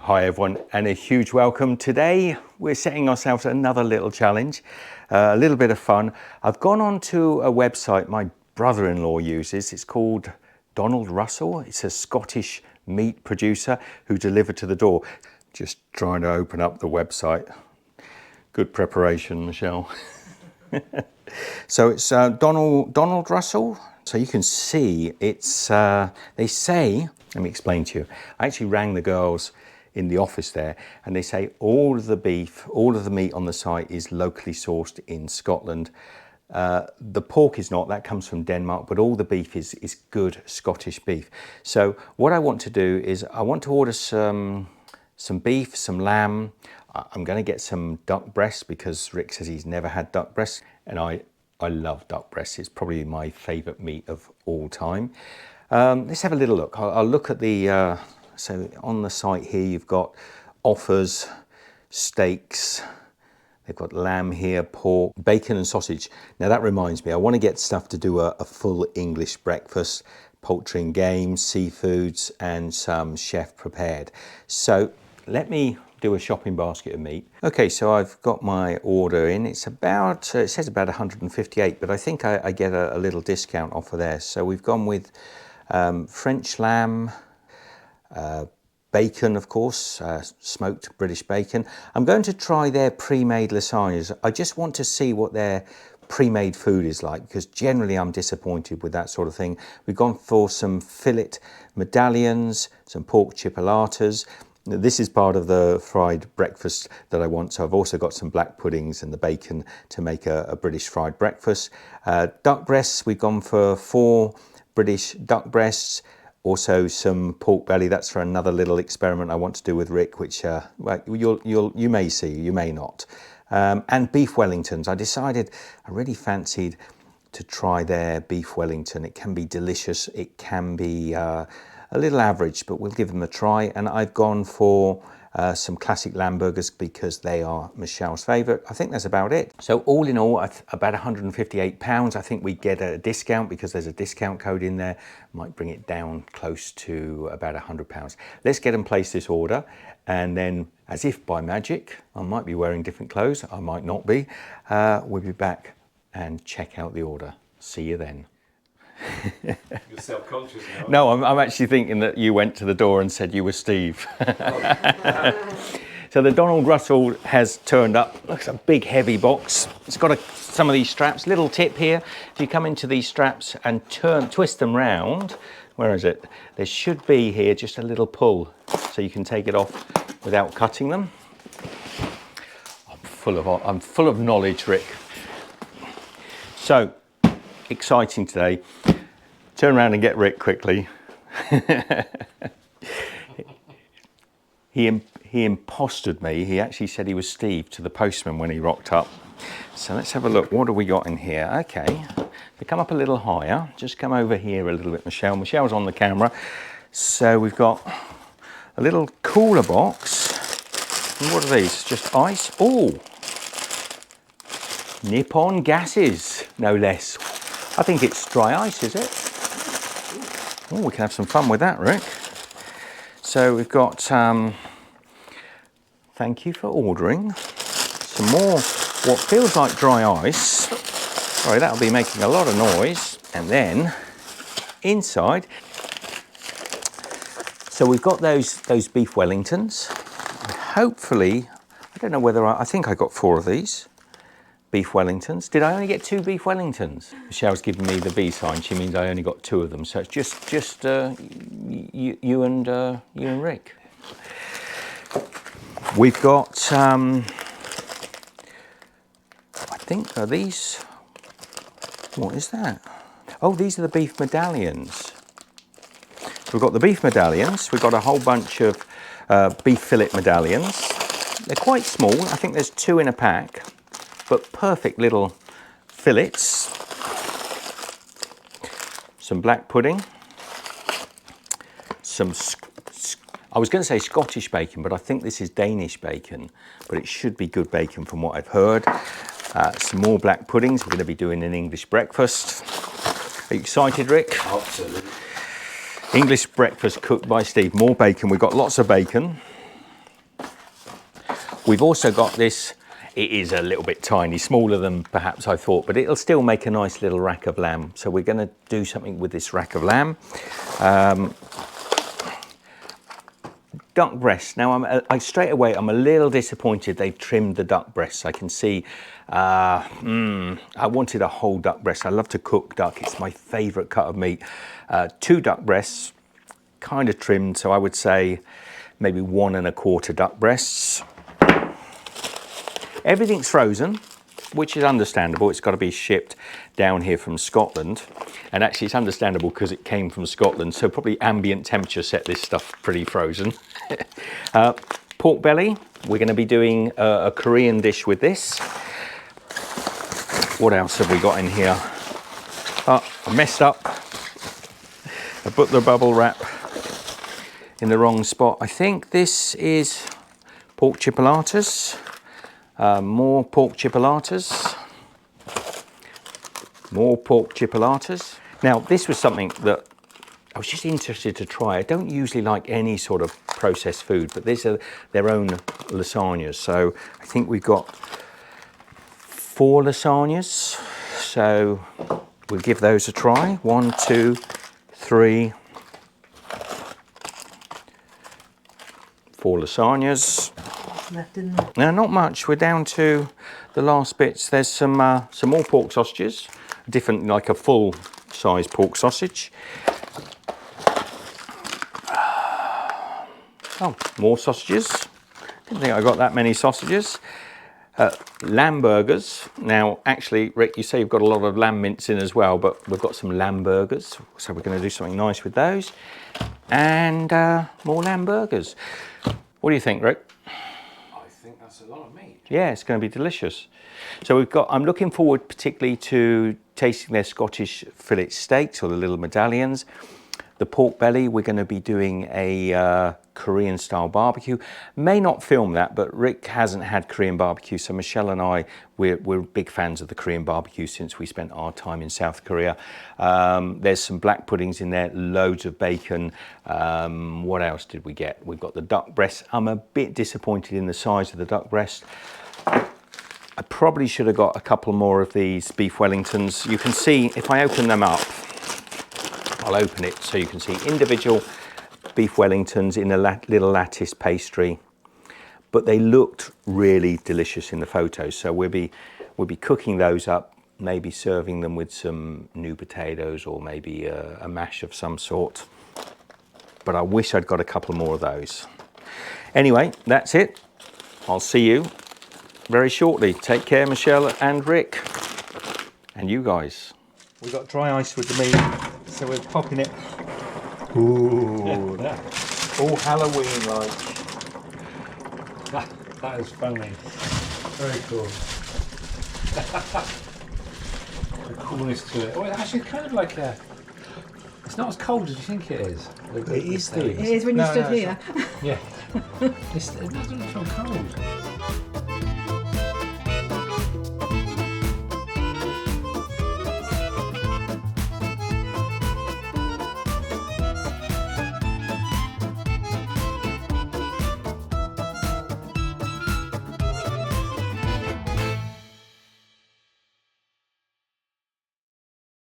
Hi everyone, and a huge welcome. Today we're setting ourselves another little challenge, a little bit of fun. I've gone on to a website my brother-in-law uses. It's called Donald Russell. It's a Scottish meat producer who delivered to the door. Just trying to open up the website. Good preparation, Michelle. So it's Donald Russell. So you can see it's, they say, let me explain to you. I actually rang the girls in the office there and they say all of the beef, all of the meat on the site is locally sourced in Scotland. The pork is not, that comes from Denmark, but all the beef is good Scottish beef. So what I want to do is I want to order some beef, some lamb. I'm going to get some duck breast because Rick says he's never had duck breast, and I love duck breast. It's probably my favourite meat of all time. Let's have a little look. I'll look at the, so on the site here you've got offers, steaks, they've got lamb here, pork, bacon and sausage. Now that reminds me, I want to get stuff to do a full English breakfast, poultry and game, seafoods and some chef prepared. So let me do a shopping basket of meat. Okay, so I've got my order in. It's about, it says about 158, but I think I get a little discount offer there. So we've gone with French lamb, bacon, of course, smoked British bacon. I'm going to try their pre-made lasagnas. I just want to see what their pre-made food is like, because generally I'm disappointed with that sort of thing. We've gone for some fillet medallions, some pork chipolatas. This is part of the fried breakfast that I want, so I've also got some black puddings and the bacon to make a British fried breakfast. Duck breasts, we've gone for 4 British duck breasts, also some pork belly. That's for another little experiment I want to do with Rick, which well, you may see, you may not. And beef Wellingtons. I decided I really fancied to try their beef Wellington. It can be delicious, it can be a little average, but we'll give them a try. And I've gone for some classic lamb burgers because they are Michelle's favourite. I think that's about it. So all in all, about £158. I think we get a discount because there's a discount code in there. Might bring it down close to about £100. Let's get and place this order. And then, as if by magic, I might be wearing different clothes, I might not be. We'll be back and check out the order. See you then. You're self-conscious now. No, I'm actually thinking that you went to the door and said you were Steve. So the Donald Russell has turned up. Looks a big heavy box. It's got some of these straps. Little tip here, if you come into these straps and twist them round, where is it? There should be here just a little pull so you can take it off without cutting them. I'm full of knowledge, Rick. So exciting today. Turn around and get Rick quickly. He impostered me. He actually said he was Steve to the postman when he rocked up. So let's have a look. What have we got in here? Okay, to come up a little higher, just come over here a little bit, Michelle. Michelle's on the camera. So we've got a little cooler box. And what are these? Just ice? Oh, Nippon gases, no less. I think it's dry ice, is it? Oh, we can have some fun with that, Rick. So we've got, thank you for ordering, some more what feels like dry ice. Sorry, that'll be making a lot of noise. And then inside, so we've got those beef Wellingtons. Hopefully, I don't know whether I think I got 4 of these. Beef Wellingtons. Did I only get 2 beef Wellingtons? Michelle's giving me the V sign. She means I only got 2 of them. So it's just you and Rick. We've got I think are these. What is that? Oh, these are the beef medallions. So we've got the beef medallions. We've got a whole bunch of beef fillet medallions. They're quite small. I think there's 2 in a pack. But perfect little fillets, some black pudding, I was going to say Scottish bacon, but I think this is Danish bacon, but it should be good bacon from what I've heard. Some more black puddings. We're going to be doing an English breakfast. Are you excited, Rick? Absolutely. English breakfast cooked by Steve. More bacon. We've got lots of bacon. We've also got this, it is a little bit tiny, smaller than perhaps I thought, but it'll still make a nice little rack of lamb. So we're going to do something with this rack of lamb. Duck breast. Now, straight away, I'm a little disappointed they've trimmed the duck breasts. I can see, I wanted a whole duck breast. I love to cook duck. It's my favourite cut of meat. 2 duck breasts, kind of trimmed, so I would say maybe 1 1/4 duck breasts. Everything's frozen, which is understandable. It's got to be shipped down here from Scotland. And actually it's understandable because it came from Scotland. So probably ambient temperature set this stuff pretty frozen. Pork belly. We're going to be doing a Korean dish with this. What else have we got in here? Oh, I messed up. I put the bubble wrap in the wrong spot. I think this is pork chipolatas. More pork chipolatas. More pork chipolatas. Now, this was something that I was just interested to try. I don't usually like any sort of processed food, but these are their own lasagnas. So I think we've got 4 lasagnas. So we'll give those a try. 1, 2, 3, 4 lasagnas. Left in there. No, not much. We're down to the last bits. There's some more pork sausages, different, like a full-size pork sausage. Oh, more sausages. Didn't think I got that many sausages. Lamb burgers. Now, actually, Rick, you say you've got a lot of lamb mince in as well, but we've got some lamb burgers, so we're going to do something nice with those. And more lamb burgers. What do you think, Rick? I think that's a lot of meat. Yeah, it's going to be delicious. So we've got, I'm looking forward particularly to tasting their Scottish fillet steaks or the little medallions. The pork belly, we're going to be doing a Korean style barbecue. May not film that, but Rick hasn't had Korean barbecue. So Michelle and I, we're big fans of the Korean barbecue since we spent our time in South Korea. There's some black puddings in there, loads of bacon. What else did we get? We've got the duck breast. I'm a bit disappointed in the size of the duck breast. I probably should have got a couple more of these beef wellingtons. You can see, if I open them up, I'll open it so you can see individual beef wellingtons in a little lattice pastry, but they looked really delicious in the photos. So we'll be cooking those up, maybe serving them with some new potatoes or maybe a mash of some sort. But I wish I'd got a couple more of those. Anyway, that's it. I'll see you very shortly. Take care, Michelle and Rick, and you guys. We've got dry ice with the meat, so we're popping it. Ooh, all Halloween-like. That is funny. Very cool. The coolness to it. Oh, it's actually kind of like a... It's not as cold as you think it is. It is, though. It is when you stood here. Yeah. It doesn't feel cold.